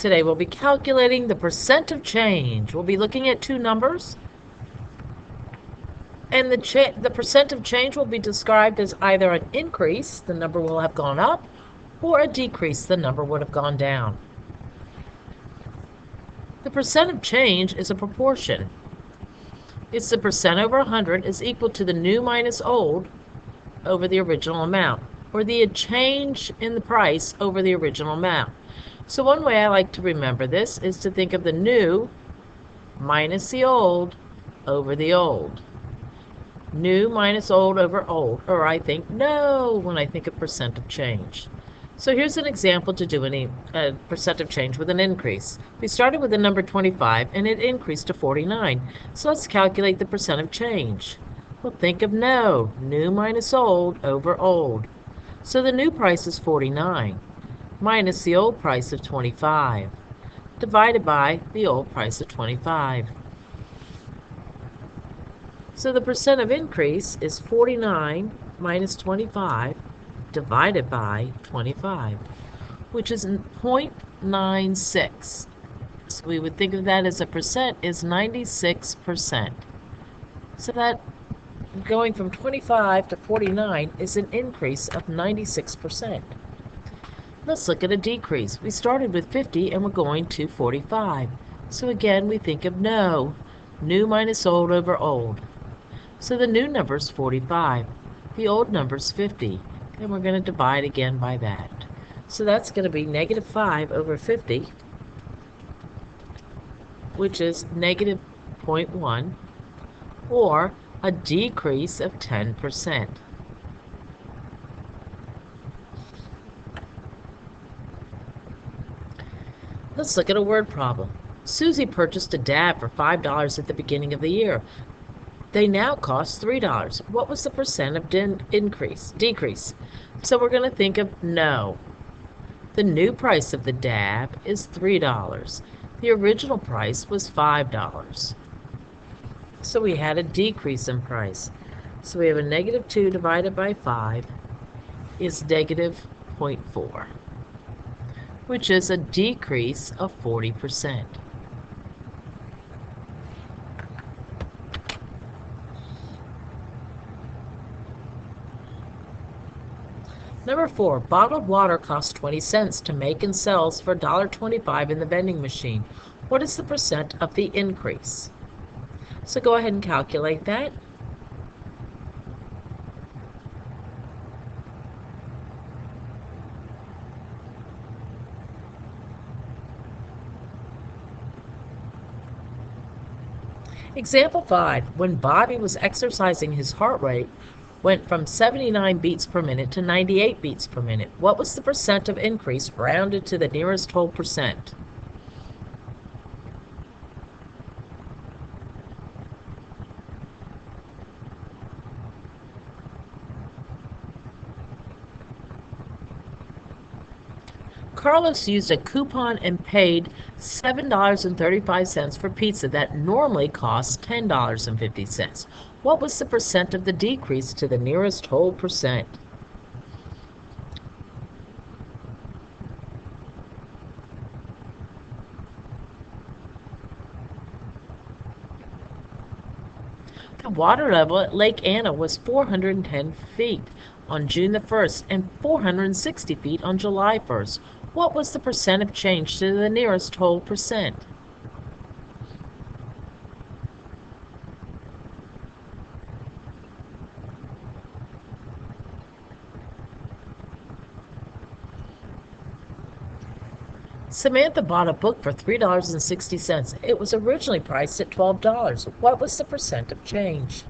Today we'll be calculating the percent of change. We'll be looking at two numbers, and the percent of change will be described as either an increase, the number will have gone up, or a decrease, the number would have gone down. The percent of change is a proportion. It's the percent over 100 is equal to the new minus old over the original amount, or the change in the price over the original amount. So one way I like to remember this is to think of the new minus the old over the old. New minus old over old, or I think no when I think of percent of change. So here's an example to do a percent of change with an increase. We started with the number 25 and it increased to 49. So let's calculate the percent of change. Well, think of new minus old over old. So the new price is 49 minus the old price of 25 divided by the old price of 25. So the percent of increase is 49 minus 25 divided by 25, which is 0.96. So we would think of that as a percent is 96%. So that going from 25 to 49 is an increase of 96%. Let's look at a decrease. We started with 50 and we're going to 45. So again, we think of new minus old over old. So the new number is 45. The old number is 50. And we're going to divide again by that. So that's going to be negative 5 over 50, which is negative 0.1, or a decrease of 10%. Let's look at a word problem. Susie purchased a dab for $5 at the beginning of the year. They now cost $3. What was the percent of decrease? So we're going to think of no. The new price of the dab is $3. The original price was $5. So we had a decrease in price. So we have a negative 2 divided by 5 is negative 0.4, which is a decrease of 40%. Number 4, bottled water costs 20 cents to make and sells for $1.25 in the vending machine. What is the percent of the increase? So go ahead and calculate that. Example 5, when Bobby was exercising, his heart rate went from 79 beats per minute to 98 beats per minute. What was the percent of increase rounded to the nearest whole percent? Carlos used a coupon and paid $7.35 for pizza that normally costs $10.50. What was the percent of the decrease to the nearest whole percent? The water level at Lake Anna was 410 feet on June the 1st and 460 feet on July 1st. What was the percent of change to the nearest whole percent? Samantha bought a book for $3.60. It was originally priced at $12. What was the percent of change?